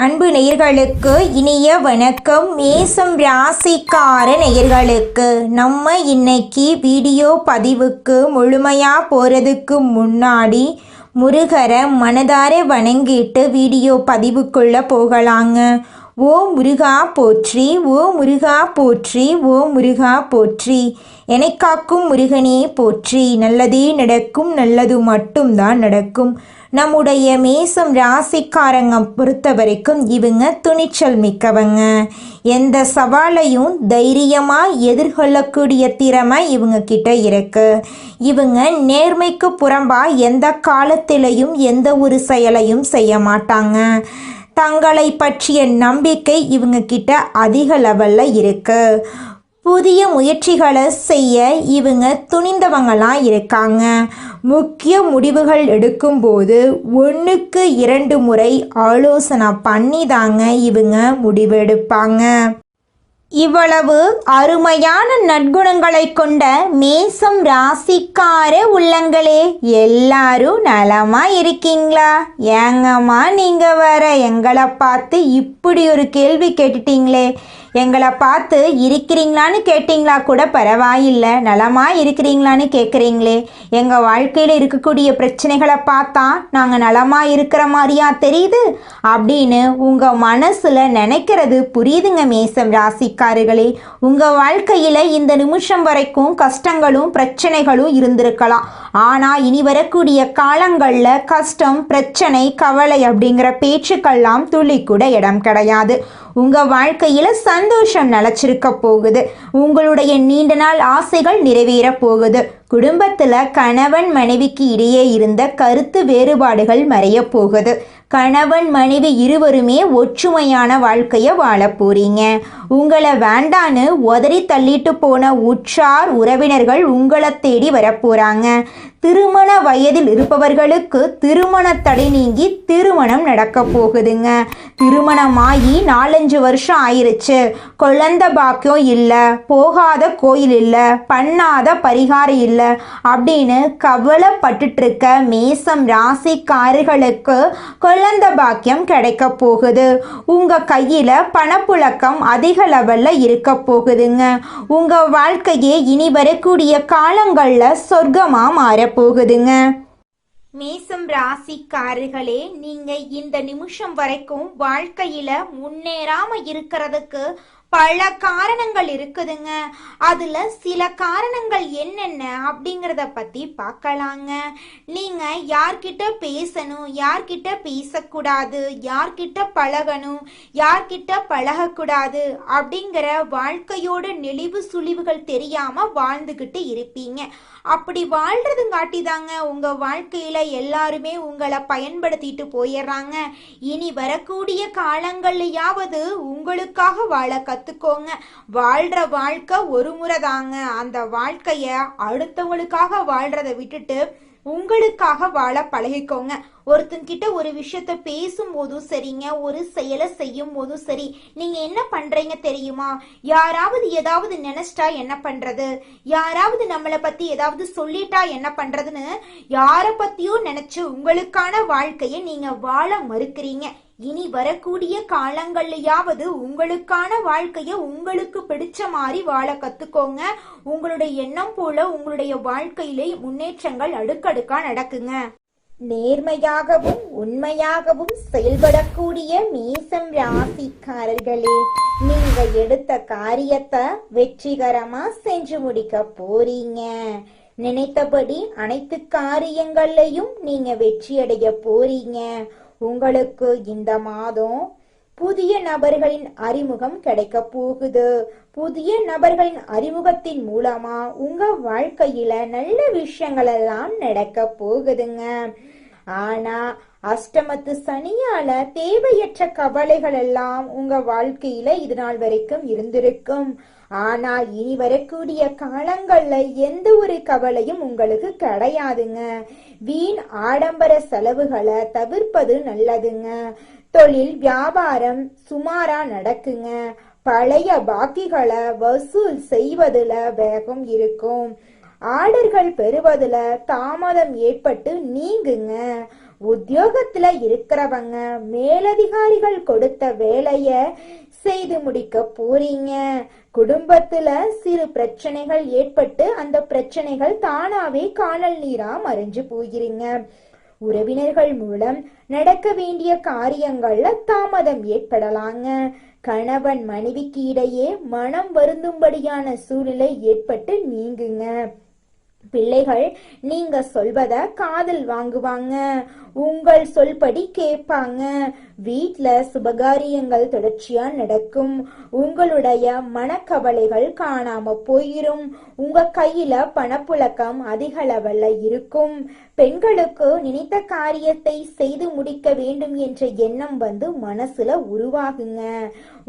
அன்பு நேயர்களுக்கு இனிய வணக்கம். மேசம் ராசிக்கார நேயர்களுக்கு நம்ம இன்னைக்கு வீடியோ பதிவுக்கு முழுமையாக போகிறதுக்கு முன்னாடி முருகரை மனதார வணங்கிட்டு வீடியோ பதிவுக்குள்ளே போகலாங்க. ஓ முருகா போற்றி, ஓ முருகா போற்றி, ஓ முருகா போற்றி. என்னை காக்கும் முருகனே போற்றி. நல்லதே நடக்கும், நல்லது மட்டும்தான் நடக்கும். நம்முடைய மேசம் ராசிக்காரங்க பொறுத்த வரைக்கும் இவங்க துணிச்சல் மிக்கவங்க. எந்த சவாலையும் தைரியமாக எதிர்கொள்ளக்கூடிய திறமை இவங்க கிட்ட இருக்கு. இவங்க நேர்மைக்கு புறம்பாக எந்த காலத்திலையும் எந்த ஒரு செயலையும் செய்ய மாட்டாங்க. தங்களை பற்றிய நம்பிக்கை இவங்க கிட்ட அதிக லெவலில் இருக்கு. புதிய முயற்சிகளை செய்ய இவங்க துணிந்தவங்களாக இருக்காங்க. முக்கிய முடிவுகள் எடுக்கும்போது 1க்கு 2 முறை ஆலோசனை பண்ணி தாங்க இவங்க முடிவெடுப்பாங்க. இவ்வளவு அருமையான நற்குணங்களை கொண்ட மேசம் ராசிக்கார உள்ளங்களே, எல்லாரும் நலமா இருக்கீங்களா? ஏங்கம்மா நீங்கள் வர எங்களை பார்த்து இப்படி ஒரு கேள்வி கேட்டுட்டீங்களே. எங்களை பார்த்து இருக்கிறீங்களான்னு கேட்டிங்களா கூட பரவாயில்லை, நலமா இருக்கிறீங்களான்னு கேட்குறீங்களே. எங்கள் வாழ்க்கையில் இருக்கக்கூடிய பிரச்சனைகளை பார்த்தா நாங்கள் நலமா இருக்கிற மாதிரியா தெரியுது அப்படின்னு உங்கள் மனசில் நினைக்கிறது புரியுதுங்க மேசம் ராசிக்காரர்களே. உங்கள் வாழ்க்கையில் இந்த நிமிஷம் வரைக்கும் கஷ்டங்களும் பிரச்சனைகளும் இருந்திருக்கலாம். ஆனால் இனி வரக்கூடிய காலங்களில் கஷ்டம், பிரச்சனை, கவலை அப்படிங்கிற பேச்சுக்கெல்லாம் துளி கூட இடம் கிடையாது. உங்கள் வாழ்க்கையில் சந்தோஷம் நிலச்சிருக்க போகுது. உங்களுடைய நீண்ட நாள் ஆசைகள் நிறைவேற போகுது. குடும்பத்தில் கணவன் மனைவிக்கு இடையே இருந்த கருத்து வேறுபாடுகள் மறைய போகுது. கணவன் மனைவி இருவருமே ஒற்றுமையான வாழ்க்கையை வாழ போறீங்க. உங்களை வேண்டான்னு உதறி தள்ளிட்டு போன உற்றார் உறவினர்கள் உங்களை தேடி வரப்போறாங்க. திருமண வயதில் இருப்பவர்களுக்கு திருமண தடை நீங்கி திருமணம் நடக்க போகுதுங்க. திருமணமாகி 4-5 வருஷம் ஆயிருச்சு, குழந்தை பாக்கியம் இல்லை, போகாத கோயில் இல்லை, பண்ணாத பரிகாரம் இல்லை அப்படின்னு கவலைப்பட்டுட்டு இருக்க மேசம் ராசிக்காரர்களுக்கு குழந்தை பாக்கியம் கிடைக்க போகுது. உங்க கையில பணப்புழக்கம் அதிக லெவல்ல இருக்க போகுதுங்க. உங்க வாழ்க்கையே இனி வரக்கூடிய காலங்கள்ல சொர்க்கமா மாறப்போகுதுங்க. மேசம் ராசிக்காரர்களே, நீங்க இந்த நிமிஷம் வரைக்கும் வாழ்க்கையில முன்னேறாம இருக்கிறதுக்கு பல காரணங்கள் இருக்குதுங்க. அதுல சில காரணங்கள் என்னென்ன அப்படிங்கிறத பத்தி பார்க்கலாங்க. நீங்க யார்கிட்ட பேசணும், யார்கிட்ட பேசக்கூடாது, யார்கிட்ட பழகணும், யார்கிட்ட பழகக்கூடாது அப்படிங்கிற வாழ்க்கையோட நெளிவு சுழிவுகள் தெரியாம வாழ்ந்துகிட்டு இருப்பீங்க. அப்படி வாழ்றதுங்காட்டி தாங்க உங்க வாழ்க்கையில எல்லாருமே உங்களை பயன்படுத்திட்டு போயிடுறாங்க. இனி வரக்கூடிய காலங்கள்லயாவது உங்களுக்காக வாழ கத்துக்கோங்க. வாழ்ற வாழ்க்கை ஒரு முறை தாங்க. அந்த வாழ்க்கைய அடுத்தவங்களுக்காக வாழ்றதை விட்டுட்டு உங்களுக்காக வாழ பழகிக்கோங்க. ஒருத்தன்கிட்ட ஒரு விஷயத்த பேசும்போதும் சரிங்க, ஒரு செயலை செய்யும் போதும் சரி, நீங்க என்ன பண்றீங்க தெரியுமா? யாராவது ஏதாவது நினைச்சிட்டா என்ன பண்றது, யாராவது நம்மளை பத்தி ஏதாவது சொல்லிட்டா என்ன பண்றதுன்னு யார பத்தியும் நினைச்சு உங்களுக்கான வாழ்க்கையை நீங்க வாழ மறுக்கிறீங்க. இனி வரக்கூடிய காலங்கள்லயாவது உங்களுக்கான வாழ்க்கைய உங்களுக்கு பிடிச்ச மாதிரி வாழ கத்துக்கோங்க. உங்களுடைய எண்ணம் போல உங்களுடைய வாழ்க்கையிலே முன்னேற்றங்கள் அடுக்கடுக்கா நடக்குங்க. நேர்மையாகவும் உண்மையாகவும் செயல்படக்கூடிய மேசம் ராசிக்காரர்களே, நீங்க எடுத்த காரியத்தை வெற்றிகரமா செஞ்சு முடிக்க போறீங்க. நினைத்தபடி அனைத்து காரியங்கள்லையும் நீங்க வெற்றியடைய போறீங்க. உங்களுக்கு இந்த மாதம் புதிய நபர்களின் அறிமுகம் கிடைக்க போகுது. புதிய நபர்களின் அறிமுகத்தின் மூலமா உங்க வாழ்க்கையில நல்ல விஷயங்கள் எல்லாம் நடக்க போகுதுங்க. ஆனா அஷ்டமத்து சனியால தேவையற்ற கவலைகள் எல்லாம் உங்க வாழ்க்கையில இது நாள் வரைக்கும் இருந்திருக்கும். ஆனா இனி வரக்கூடிய காலங்கள்ல எந்த ஒரு கவலையும் உங்களுக்கு கிடையாதுங்க. வீண் ஆடம்பர செலவுகளை தவிர்ப்பது நல்லதுங்க. தொழில் வியாபாரம் சுமாரா நடக்குங்க. பழைய பாக்கிகளை வசூல் செய்வதுல வேகம் இருக்கும். ஆர்டர்கள் பெறுவதுல தாமதம் ஏற்பட்டு நீங்குங்க. உத்தியோகத்துல இருக்கிறவங்க மேலதிகாரிகள் கொடுத்த வேலைய செய்து முடிக்க போறீங்க. குடும்பத்துல சிறு பிரச்சனைகள் ஏற்பட்டு அந்த பிரச்சனைகள் தானாவே காணல் நீரா மறைஞ்சு போகிறீங்க. உறவினர்கள் மூலம் நடக்க வேண்டிய காரியங்கள்ல தாமதம் ஏற்படலாங்க. கணவன் மனைவிக்கு இடையே மனம் வருந்தும்படியான சூழ்நிலை ஏற்பட்டு நீங்குங்க. பிள்ளைகள் நீங்க சொல்வத காதில் வாங்குவாங்க, உங்கள் சொல்படி கேட்பாங்க. வீட்ல சுபகாரியங்கள் தொடர்ச்சியா நடக்கும். உங்களுடைய மனக்கவலைகள் காணாம போயிரும். உங்க கையில பணப்புழக்கம் அதிக லெவல்ல இருக்கும். பெண்களுக்கு நினைத்த காரியத்தை செய்து முடிக்க வேண்டும் என்ற எண்ணம் மனசுல உருவாகுங்க.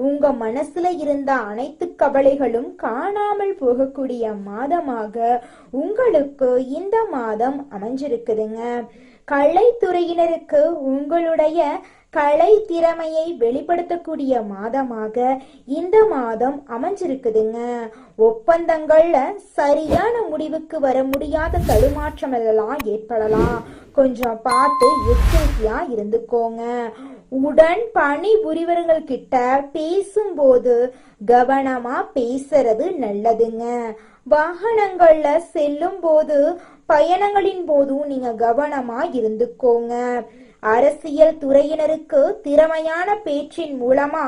உங்க மனசுல இருந்த அனைத்து கவலைகளும் காணாமல் போகக்கூடிய மாதமாக உங்களுக்கு இந்த மாதம் அமைஞ்சிருக்குதுங்க. கலைத்துறையினருக்கு உங்களுடைய கலை திறமையை வெளிப்படுத்தக்கூடிய மாதமாக இந்த மாதம் அமைஞ்சிருக்குதுங்க. ஒப்பந்தங்கள்ல சரியான முடிவுக்கு வர முடியாத தடுமாற்றம் எல்லாம் ஏற்படலாம். கொஞ்சம் பார்த்து எச்சரிக்கையா இருந்துக்கோங்க. உடன் பணி புரிவர்கள் கிட்ட பேசும்போது கவனமா பேசுறது நல்லதுங்க. வாகனங்கள்ல செல்லும் போது பயணங்களின் போதும் நீங்க கவனமா இருந்துக்கோங்க. அரசியல் துறையினருக்கு திறமையான பேச்சின் மூலமா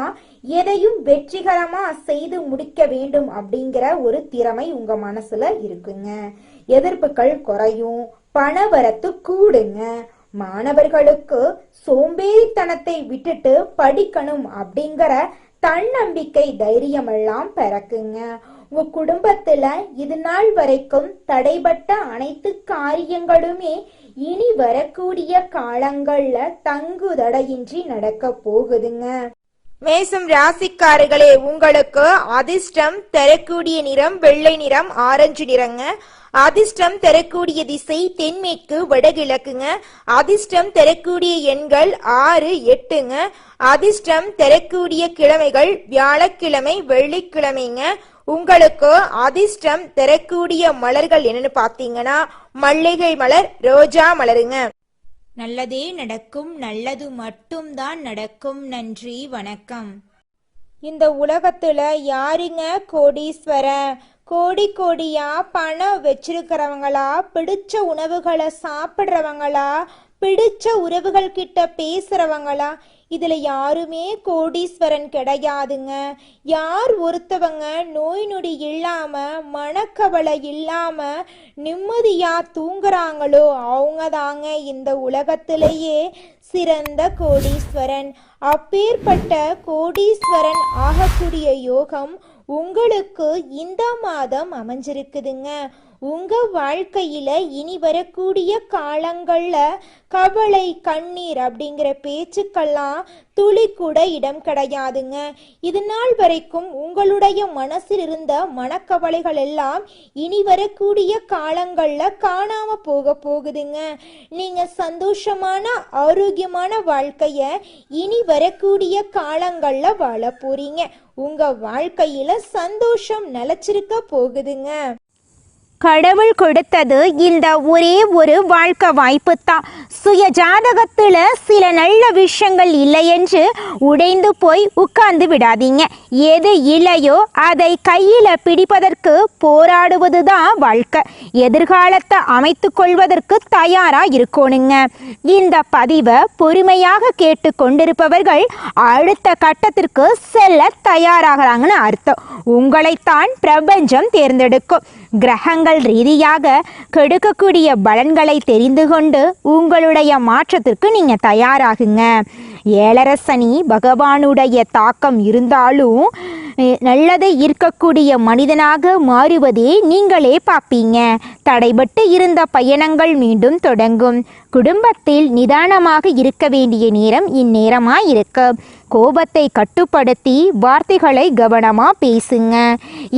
எதையும் வெற்றிகரமா செய்து முடிக்க வேண்டும் அப்படிங்கிற ஒரு திறமை உங்க மனசுல இருக்குங்க. எதிர்ப்புகள் குறையும், பணவரத்து கூடுங்க. மாணவர்களுக்கு சோம்பேறித்தனத்தை விட்டுட்டு படிக்கணும் அப்படிங்கிற தன்னம்பிக்கை தைரியம் எல்லாம் பிறக்குங்க. உங்க குடும்பத்துல இது நாள் வரைக்கும் தடைபட்ட அனைத்து காரியங்களுமே இனி வரக்கூடிய காலங்கள்ல தங்குதடையின்றி நடக்க போகுதுங்க. மேசம் ராசிக்காரர்களே, உங்களுக்கு அதிர்ஷ்டம் தரக்கூடிய நிறம் வெள்ளை நிறம், ஆரஞ்சு நிறங்க. அதிர்ஷ்டம் தரக்கூடிய திசை தென்மேற்கு வடகிழக்குங்க. அதிர்ஷ்டம் தரக்கூடிய எண்கள் 6, 8ங்க. அதிர்ஷ்டம் தரக்கூடிய கிழமைகள் வியாழக்கிழமை, வெள்ளிக்கிழமைங்க. உங்களுக்கு அதிர்ஷ்டம் தரக்கூடிய மலர்கள் என்னன்னு பாத்தீங்கன்னா மல்லிகை மலர், ரோஜா மலருங்க. நல்லதே நடக்கும், நல்லது மட்டும்தான் நடக்கும். நன்றி, வணக்கம். இந்த உலகத்துல யாருங்க கோடீஸ்வரன்? கோடி கோடியா பணம் வச்சிருக்கிறவங்களா, பிடிச்ச உணவுகளை சாப்பிட்றவங்களா, பிடிச்ச உறவுகள் கிட்ட பேசுறவங்களா? இதுல யாருமே கோடீஸ்வரன் கிடையாதுங்க. யார் ஒருத்தவங்க நோய் நொடி இல்லாம மனக்கவலை இல்லாம நிம்மதியா தூங்குறாங்களோ அவங்க தாங்க இந்த உலகத்திலேயே சிறந்த கோடீஸ்வரன். அப்பேற்பட்ட கோடீஸ்வரன் ஆகக்கூடிய யோகம் உங்களுக்கு இந்த மாதம் அமைஞ்சிருக்குதுங்க. உங்க வாழ்க்கையில இனி வரக்கூடிய காலங்கள்ல கவலை, கண்ணீர் அப்படிங்கிற பேச்சுக்கெல்லாம் துளி கூட இடம் கிடையாதுங்க. இது நாள் வரைக்கும் உங்களுடைய மனசில் இருந்த மனக்கவலைகள் எல்லாம் இனி வரக்கூடிய காலங்கள்ல காணாம போகுதுங்க. நீங்க சந்தோஷமான ஆரோக்கியமான வாழ்க்கைய இனி வரக்கூடிய காலங்கள்ல வாழ போறீங்க. உங்க வாழ்க்கையில சந்தோஷம் நிலைச்சிருக்க போகுதுங்க. கடவுள் கொடுத்தது இந்த ஒரே ஒரு வாழ்க்கை வாய்ப்பு தான். சுய ஜாதகத்தில் சில நல்ல விஷயங்கள் இல்லை என்று உடைந்து போய் உட்கார்ந்து விடாதீங்க. எது இல்லையோ அதை கையில் பிடிப்பதற்கு போராடுவது தான் வாழ்க்கை. எதிர்காலத்தை அமைத்து கொள்வதற்கு தயாராக இருக்கணுங்க. இந்த பதிவை பொறுமையாக கேட்டு கொண்டிருப்பவர்கள் அடுத்த கட்டத்திற்கு செல்ல தயாராகிறாங்கன்னு அர்த்தம். உங்களைத்தான் பிரபஞ்சம் தேர்ந்தெடுக்கும். கிரகங்கள் ரீதியாக கெடுக்கக்கூடிய பலன்களை தெரிந்து கொண்டு உங்களுடைய மாற்றத்திற்கு நீங்க தயாராகுங்க. ஏழரை சனி பகவானுடைய தாக்கம் இருந்தாலும் நல்லதை ஈர்க்கக்கூடிய மனிதனாக மாறுவதே நீங்களே பார்ப்பீங்க. தடைபட்டு இருந்த பயணங்கள் மீண்டும் தொடங்கும். குடும்பத்தில் நிதானமாக இருக்க வேண்டிய நேரம் இந்நேரமாக இருக்கு. கோபத்தை கட்டுப்படுத்தி வார்த்தைகளை கவனமா பேசுங்க.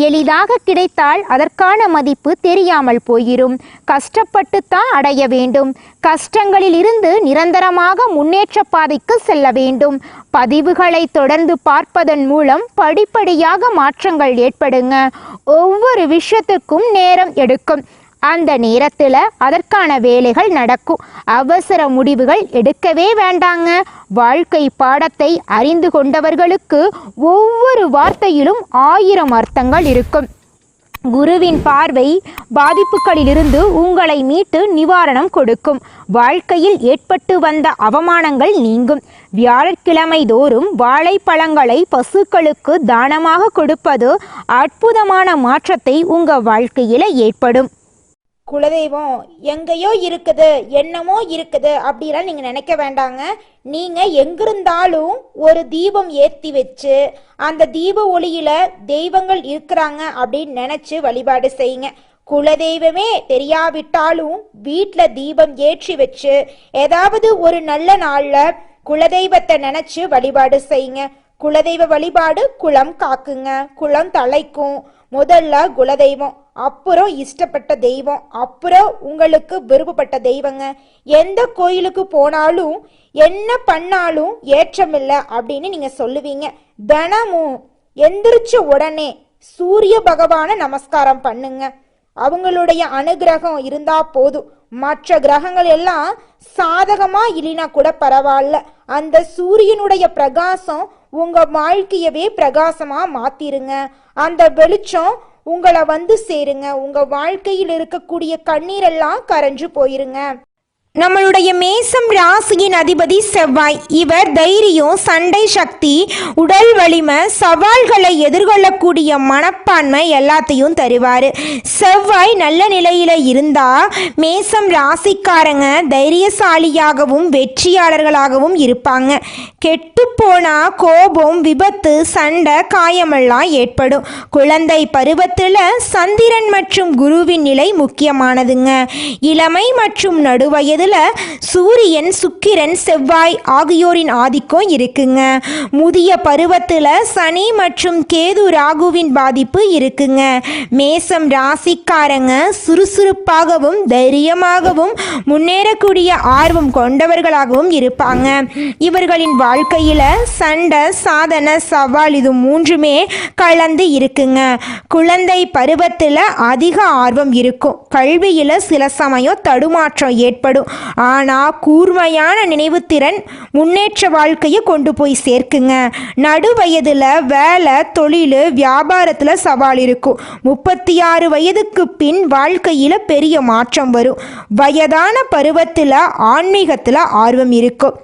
எளிதாக கிடைத்தால் அதற்கான மதிப்பு தெரியாமல் போயிரும். கஷ்டப்பட்டு தான் அடைய வேண்டும். கஷ்டங்களில் இருந்து நிரந்தரமாக முன்னேற்ற பாதைக்கு செல்ல வேண்டும். பதிவுகளை தொடர்ந்து பார்ப்பதன் மூலம் படிப்படியாக மாற்றங்கள் ஏற்படுங்க. ஒவ்வொரு விஷயத்துக்கும் நேரம் எடுக்கும். அந்த நேரத்தில் அதற்கான வேலைகள் நடக்கும். அவசர முடிவுகள் எடுக்கவே வேண்டாங்க. வாழ்க்கை பாடத்தை அறிந்து கொண்டவர்களுக்கு ஒவ்வொரு வார்த்தையிலும் 1000 அர்த்தங்கள் இருக்கும். குருவின் பார்வை பாதிப்புகளிலிருந்து உங்களை மீட்டு நிவாரணம் கொடுக்கும். வாழ்க்கையில் ஏற்பட்டு வந்த அவமானங்கள் நீங்கும். வியாழக்கிழமை தோறும் வாழைப்பழங்களை பசுக்களுக்கு தானமாக கொடுப்பது அற்புதமான மாற்றத்தை உங்கள் வாழ்க்கையில் ஏற்படும். குலதெய்வம் எங்கேயோ இருக்குது, என்னமோ இருக்குது அப்படிலாம் நீங்கள் நினைக்க வேண்டாங்க. நீங்கள் எங்கிருந்தாலும் ஒரு தீபம் ஏற்றி வச்சு அந்த தீப ஒளியில தெய்வங்கள் இருக்கிறாங்க அப்படின்னு நினச்சி வழிபாடு செய்யுங்க. குலதெய்வமே தெரியாவிட்டாலும் வீட்டில் தீபம் ஏற்றி வச்சு ஏதாவது ஒரு நல்ல நாளில் குலதெய்வத்தை நினச்சி வழிபாடு செய்யுங்க. குலதெய்வ வழிபாடு குலம் காக்குங்க, குலம் தலைக்கும். முதல்ல குலதெய்வம், அப்புறம் இஷ்டப்பட்ட தெய்வம், அப்புறம் உங்களுக்கு விருப்பப்பட்ட தெய்வங்க. எந்த கோயிலுக்கு போனாலும் என்ன பண்ணாலும் ஏற்றமில்லை அப்படின்னு நீங்க சொல்லுவீங்க. தினமும் எந்திரிச்ச உடனே சூரிய பகவானை நமஸ்காரம் பண்ணுங்க. அவங்களுடைய அனுகிரகம் இருந்தா போதும். மற்ற கிரகங்கள் எல்லாம் சாதகமா இல்லைனா கூட பரவாயில்ல, அந்த சூரியனுடைய பிரகாசம் உங்க வாழ்க்கையவே பிரகாசமா மாத்திருங்க. அந்த வெளிச்சம் உங்களை வந்து சேருங்க. உங்க வாழ்க்கையில் இருக்கக்கூடிய கண்ணீரெல்லாம் கரைஞ்சு போயிருங்க. நம்மளுடைய மேசம் ராசியின் அதிபதி செவ்வாய். இவர் தைரியம், சண்டை சக்தி, உடல் வலிமை, சவால்களை எதிர்கொள்ளக்கூடிய மனப்பான்மை எல்லாத்தையும் தருவார். செவ்வாய் நல்ல நிலையில் இருந்தால் மேசம் ராசிக்காரங்க தைரியசாலியாகவும் வெற்றியாளர்களாகவும் இருப்பாங்க. கெட்டுப்போனா கோபம், விபத்து, சண்டை, காயமெல்லாம் ஏற்படும். குழந்தை பருவத்தில் சந்திரன் மற்றும் குருவின் நிலை முக்கியமானதுங்க. இளமை மற்றும் நடுவயது சூரியன், சுக்கிரன், செவ்வாய் ஆகியோரின் ஆதிக்கம் இருக்குங்க. முதிய பருவத்தில் சனி மற்றும் கேது, ராகுவின் பாதிப்பு இருக்குங்க. மேசம் ராசிக்காரங்க சுறுசுறுப்பாகவும் தைரியமாகவும் முன்னேறக்கூடிய ஆர்வம் கொண்டவர்களாகவும் இருப்பாங்க. இவர்களின் வாழ்க்கையில் சண்டை, சாதனை, சவால் இது மூன்றுமே கலந்து இருக்குங்க. குழந்தை பருவத்தில் அதிக ஆர்வம் இருக்கும். கல்வியில் சில சமயம் தடுமாற்றம் ஏற்படும். ஆனால் கூர்மையான நினைவுத்திறன் முன்னேற்ற வாழ்க்கையை கொண்டு போய் சேர்க்குங்க. நடுவயதில் வேலை, தொழில், வியாபாரத்தில் சவால் இருக்கும். 36 வயதுக்கு பின் வாழ்க்கையில் பெரிய மாற்றம் வரும். வயதான பருவத்தில் ஆன்மீகத்தில் ஆர்வம் இருக்கும்.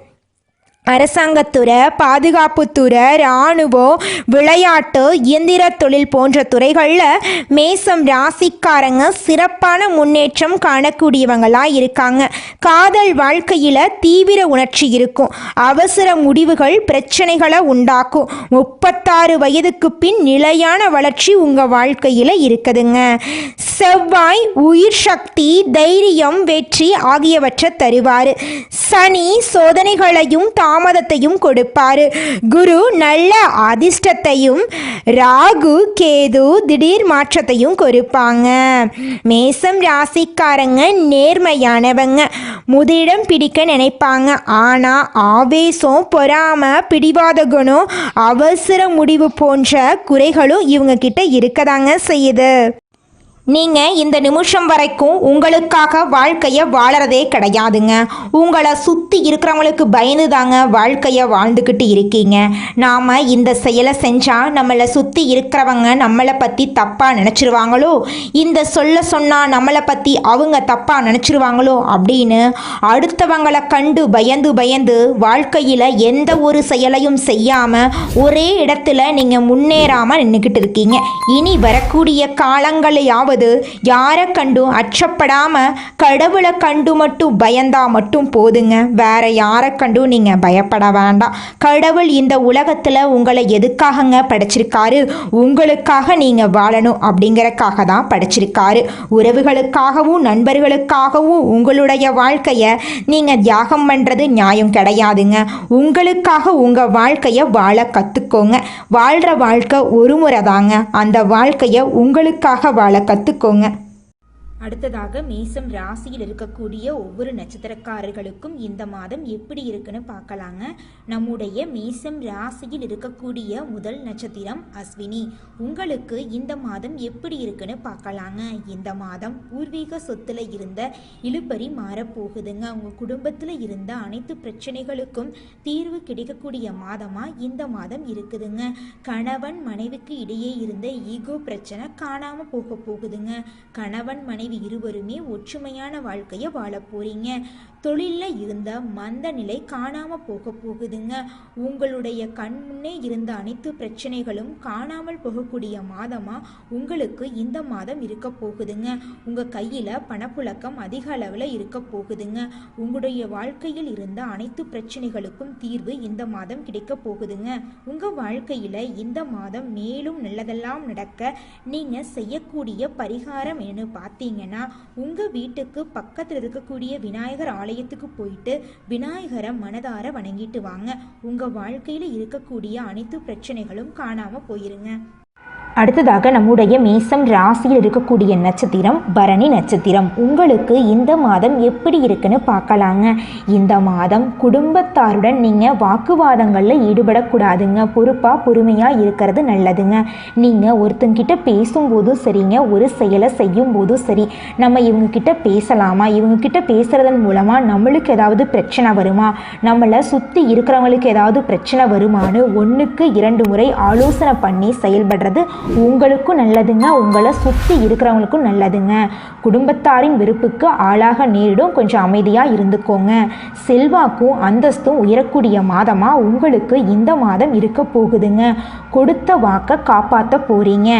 அரசாங்கத்துறை, பாதுகாப்புத்துறை, இராணுவம், விளையாட்டு, இயந்திர தொழில் போன்ற துறைகளில் மேசம் ராசிக்காரங்க சிறப்பான முன்னேற்றம் காணக்கூடியவங்களாக இருக்காங்க. காதல் வாழ்க்கையில் தீவிர உணர்ச்சி இருக்கும். அவசர முடிவுகள் பிரச்சனைகளை உண்டாக்கும். 36 வயதுக்கு பின் நிலையான வளர்ச்சி உங்கள் வாழ்க்கையில் இருக்குதுங்க. செவ்வாய் உயிர் சக்தி, தைரியம், வெற்றி ஆகியவற்றை தருவார். சனி சோதனைகளையும் தாமதத்தையும் கொடுப்பாரு. குரு நல்ல அதிர்ஷ்டத்தையும், ராகு, கேது திடீர் மாற்றத்தையும் கொடுப்பாங்க. மேசம் ராசிக்காரங்க நேர்மையானவங்க. முதலிடம் பிடிக்க நினைப்பாங்க. ஆனால் ஆவேசம், பொறாமை, பிடிவாத குணம், அவசர முடிவு போன்ற குறைகளும் இவங்க கிட்ட இருக்கதாங்க செய்யுது. நீங்கள் இந்த நிமிஷம் வரைக்கும் உங்களுக்காக வாழ்க்கையை வாழறதே கிடையாதுங்க. உங்களை சுற்றி இருக்கிறவங்களுக்கு பயந்து தாங்க வாழ்க்கையை வாழ்ந்துக்கிட்டு இருக்கீங்க. நாம் இந்த செயலை செஞ்சால் நம்மளை சுற்றி இருக்கிறவங்க நம்மளை பற்றி தப்பாக நினச்சிருவாங்களோ, இந்த சொல்ல சொன்னால் நம்மளை பற்றி அவங்க தப்பாக நினச்சிருவாங்களோ அப்படின்னு அடுத்தவங்களை கண்டு பயந்து பயந்து வாழ்க்கையில் எந்த ஒரு செயலையும் செய்யாமல் ஒரே இடத்துல நீங்கள் முன்னேறாமல் நின்றுக்கிட்டு இருக்கீங்க. இனி வரக்கூடிய காலங்களையாவது யாரை கண்டும் அச்சப்படாம கடவுளை கண்டு மட்டும் பயந்தா மட்டும் போதுங்க. வேற யாரை கண்டும் நீங்க பயப்பட வேண்டாம். கடவுள் இந்த உலகத்துல உங்களை எதுக்காகங்க படைச்சிருக்காரு? உங்களுக்காக நீங்க வாழணும் அப்படிங்கறக்காக தான் படைச்சிருக்காரு. உறவுகளுக்காகவும் நண்பர்களுக்காகவும் உங்களுடைய வாழ்க்கைய நீங்க தியாகம் பண்றது நியாயம் கிடையாதுங்க. உங்களுக்காக உங்க வாழ்க்கைய வாழ கத்துக்கோங்க. வாழ்ற வாழ்க்கை ஒரு முறை தாங்க. அந்த வாழ்க்கைய உங்களுக்காக வாழ கத்துக்கோங்க. அடுத்ததாக மேசம் ராசியில் இருக்கக்கூடிய ஒவ்வொரு நட்சத்திரக்காரர்களுக்கும் இந்த மாதம் எப்படி இருக்குன்னு பார்க்கலாங்க. நம்முடைய மேசம் ராசியில் இருக்கக்கூடிய முதல் நட்சத்திரம் அஸ்வினி. உங்களுக்கு இந்த மாதம் எப்படி இருக்குன்னு பார்க்கலாங்க. இந்த மாதம் பூர்வீக சொத்துல இருந்த இழுபறி மாறப்போகுதுங்க. உங்க குடும்பத்தில் இருந்த அனைத்து பிரச்சனைகளுக்கும் தீர்வு கிடைக்கக்கூடிய மாதமா இந்த மாதம் இருக்குதுங்க. கணவன் மனைவிக்கு இடையே இருந்த ஈகோ பிரச்சனை காணாம போகுதுங்க. கணவன் மனைவி இருவருமே ஒற்றுமையான வாழ்க்கையை வாழ போறீங்க. தொழிலில் இருந்த மந்த நிலை காணாம போகுதுங்க. உங்களுடைய கண் முன்னே இருந்த அனைத்து பிரச்சனைகளும் காணாமல் போகக்கூடிய மாதமா உங்களுக்கு இந்த மாதம் இருக்க போகுதுங்க. உங்க கையில பணப்புழக்கம் அதிக அளவில் இருக்க போகுதுங்க. உங்களுடைய வாழ்க்கையில் இருந்த அனைத்து பிரச்சனைகளுக்கும் தீர்வு இந்த மாதம் கிடைக்க போகுதுங்க. உங்க வாழ்க்கையில இந்த மாதம் மேலும் நல்லதெல்லாம் நடக்க நீங்க செய்யக்கூடிய பரிகாரம் என்ன பார்த்தீங்கன்னா, உங்க வீட்டுக்கு பக்கத்தில் இருக்கக்கூடிய விநாயகர் ஆலயத்துக்கு போயிட்டு விநாயகரை மனதார வணங்கிட்டு வாங்க. உங்க வாழ்க்கையில இருக்கக்கூடிய அனைத்து பிரச்சனைகளும் காணாம போயிருங்க. அடுத்ததாக நம்முடைய மேசம் ராசியில் இருக்கக்கூடிய நட்சத்திரம் பரணி நட்சத்திரம். உங்களுக்கு இந்த மாதம் எப்படி இருக்குன்னு பார்க்கலாங்க. இந்த மாதம் குடும்பத்தாருடன் நீங்கள் வாக்குவாதங்களில் ஈடுபடக்கூடாதுங்க. பொறுமையாக இருக்கிறது நல்லதுங்க. நீங்கள் ஒருத்தங்கிட்ட பேசும்போதும் சரிங்க, ஒரு செயலை செய்யும் போதும் சரி, நம்ம இவங்கக்கிட்ட பேசலாமா, இவங்கக்கிட்ட பேசுகிறதன் மூலமாக நம்மளுக்கு ஏதாவது பிரச்சனை வருமா, நம்மளை சுற்றி இருக்கிறவங்களுக்கு ஏதாவது பிரச்சனை வருமானு 1க்கு 2 முறை ஆலோசனை பண்ணி செயல்படுறது உங்களுக்கும் நல்லதுங்க, உங்களை சுற்றி இருக்கிறவங்களுக்கும் நல்லதுங்க. குடும்பத்தாரின் வெறுப்புக்கு ஆளாக நேரிடும், கொஞ்சம் அமைதியாக இருந்துக்கோங்க. செல்வாக்கும் அந்தஸ்தும் உயரக்கூடிய மாதமாக உங்களுக்கு இந்த மாதம் இருக்க போகுதுங்க. கொடுத்த வாக்கை காப்பாற்ற போகிறீங்க.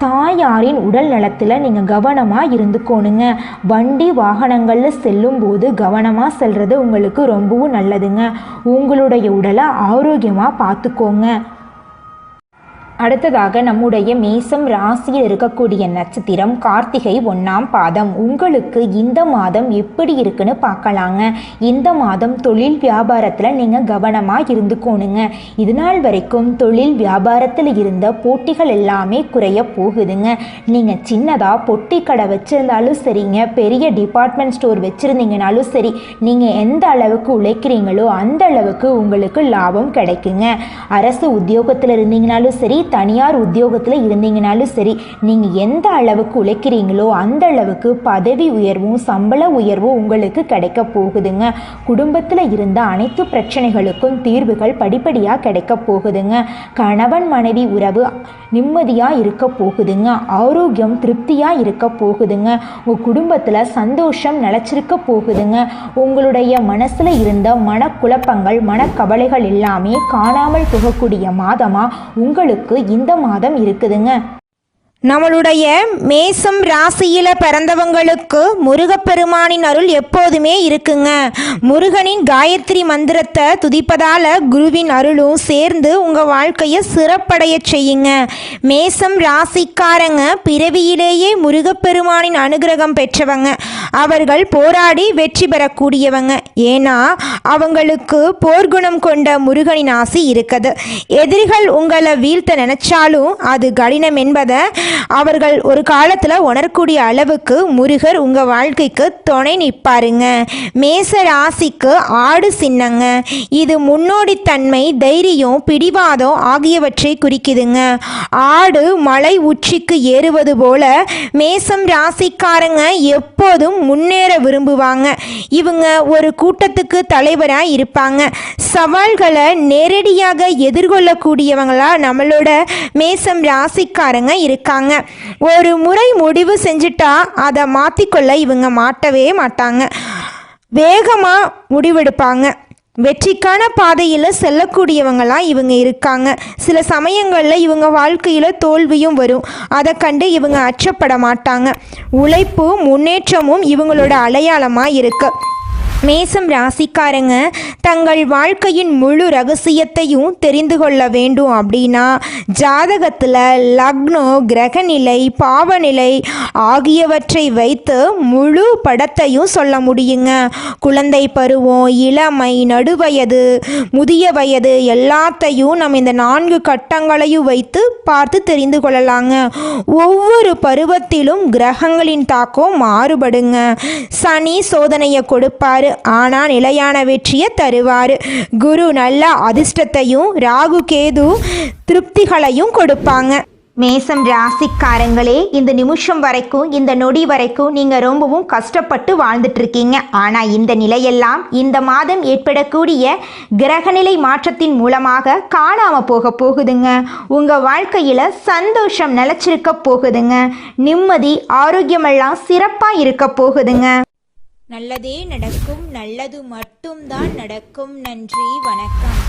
தாயாரின் உடல் நலத்தில் நீங்கள் கவனமாக இருந்துக்கோணுங்க. வண்டி வாகனங்களில் செல்லும் போது கவனமாக செல்வது உங்களுக்கு ரொம்பவும் நல்லதுங்க. உங்களுடைய உடலை ஆரோக்கியமாக பார்த்துக்கோங்க. அடுத்ததாக நம்முடைய மேசம் ராசியில் இருக்கக்கூடிய நட்சத்திரம் கார்த்திகை 1ஆம் பாதம். உங்களுக்கு இந்த மாதம் எப்படி இருக்குன்னு பார்க்கலாங்க. இந்த மாதம் தொழில் வியாபாரத்தில் நீங்கள் கவனமாக இருந்துக்கோணுங்க. இது நாள் வரைக்கும் தொழில் வியாபாரத்தில் இருந்த போட்டிகள் எல்லாமே குறைய போகுதுங்க. நீங்கள் சின்னதாக பொட்டி கடை வச்சுருந்தாலும் சரிங்க, பெரிய டிபார்ட்மெண்ட் ஸ்டோர் வச்சுருந்தீங்கனாலும் சரி, நீங்கள் எந்த அளவுக்கு உழைக்கிறீங்களோ அந்த அளவுக்கு உங்களுக்கு லாபம் கிடைக்குங்க. அரசு உத்தியோகத்தில் இருந்தீங்கனாலும் சரி, தனியார் உத்தியோகத்தில் இருந்தீங்கனாலும் சரி, நீங்கள் எந்த அளவுக்கு உழைக்கிறீங்களோ அந்த அளவுக்கு பதவி உயர்வும் சம்பள உயர்வும் உங்களுக்கு கிடைக்க போகுதுங்க. குடும்பத்தில் இருந்த அனைத்து பிரச்சனைகளுக்கும் தீர்வுகள் படிப்படியாக கிடைக்க போகுதுங்க. கணவன் மனைவி உறவு நிம்மதியாக இருக்க போகுதுங்க. ஆரோக்கியம் திருப்தியாக இருக்க போகுதுங்க. உங்கள் குடும்பத்தில் சந்தோஷம் நிலச்சிருக்க போகுதுங்க. உங்களுடைய மனசில் இருந்த மனக்குழப்பங்கள் மனக்கவலைகள் எல்லாமே காணாமல் போகக்கூடிய மாதமாக உங்களுக்கு இந்த மாதம் இருக்குதுங்க. நம்மளுடைய மேசம் ராசியில் பிறந்தவங்களுக்கு முருகப்பெருமானின் அருள் எப்போதுமே இருக்குங்க. முருகனின் காயத்ரி மந்திரத்தை துதிப்பதால் குருவின் அருளும் சேர்ந்து உங்கள் வாழ்க்கையை சிறப்படைய செய்யுங்க. மேசம் ராசிக்காரங்க பிறவியிலேயே முருகப்பெருமானின் அனுகிரகம் பெற்றவங்க. அவர்கள் போராடி வெற்றி பெறக்கூடியவங்க. ஏன்னா அவங்களுக்கு போர்க்குணம் கொண்ட முருகனின் ஆசி இருக்குது. எதிரிகள் உங்களை வீழ்த்த நினைச்சாலும் அது கடினம் என்பதை அவர்கள் ஒரு காலத்தில் உணரக்கூடிய அளவுக்கு முருகர் உங்கள் வாழ்க்கைக்கு துணை நிற்பாருங்க. மேச ராசிக்கு ஆடு சின்னங்க. இது முன்னோடித்தன்மை, தைரியம், பிடிவாதம் ஆகியவற்றை குறிக்குதுங்க. ஆடு மலை உச்சிக்கு ஏறுவது போல மேசம் ராசிக்காரங்க எப்போதும் முன்னேற விரும்புவாங்க. இவங்க ஒரு கூட்டத்துக்கு தலைவராக இருப்பாங்க. சவால்களை நேரடியாக எதிர்கொள்ளக்கூடியவங்களா நம்மளோட மேசம் ராசிக்காரங்க இருக்காங்க. ஒரு முறை முடிவு செஞ்சுட்டா அதை மாற்றிக்கொள்ள இவங்க மாட்டவே மாட்டாங்க. வேகமாக முடிவெடுப்பாங்க. வெற்றிக்கான பாதையில் செல்லக்கூடியவங்களாம் இவங்க இருக்காங்க. சில சமயங்களில் இவங்க வாழ்க்கையில் தோல்வியும் வரும். அதை கண்டு இவங்க அச்சப்பட மாட்டாங்க. உழைப்பு முன்னேற்றமும் இவங்களோட அடையாளமாக இருக்கு. மேசம் ராசிக்காரங்க தங்கள் வாழ்க்கையின் முழு ரகசியத்தையும் தெரிந்து கொள்ள வேண்டும் அப்படின்னா ஜாதகத்தில் லக்னம், கிரகநிலை, பாவநிலை ஆகியவற்றை வைத்து முழு படத்தையும் சொல்ல முடியுங்க. குழந்தை பருவம், இளமை, நடுவயது, முதிய வயது எல்லாத்தையும் நம்ம இந்த 4 கட்டங்களையும் வைத்து பார்த்து தெரிந்து கொள்ளலாங்க. ஒவ்வொரு பருவத்திலும் கிரகங்களின் தாக்கம் மாறுபடுங்க. சனி சோதனையை கொடுப்பாரு, ஆனால் நிலையான வெற்றியை தருவார். குரு நல்ல அதிர்ஷ்டத்தையும், ராகு கேது திருப்திகளையும் கொடுப்பாங்க. மேசம் ராசிக்காரங்களே, இந்த நிமிஷம் வரைக்கும், இந்த நொடி வரைக்கும் நீங்கள் ரொம்பவும் கஷ்டப்பட்டு வாழ்ந்துட்டு இருக்கீங்க. ஆனால் இந்த நிலையெல்லாம் இந்த மாதம் ஏற்படக்கூடிய கிரகநிலை மாற்றத்தின் மூலமாக காணாமல் போகுதுங்க. உங்கள் வாழ்க்கையில் சந்தோஷம் நிலச்சிருக்க போகுதுங்க. நிம்மதி, ஆரோக்கியமெல்லாம் சிறப்பாக இருக்க போகுதுங்க. நல்லதே நடக்கும், நல்லது மட்டும்தான் நடக்கும். நன்றி, வணக்கம்.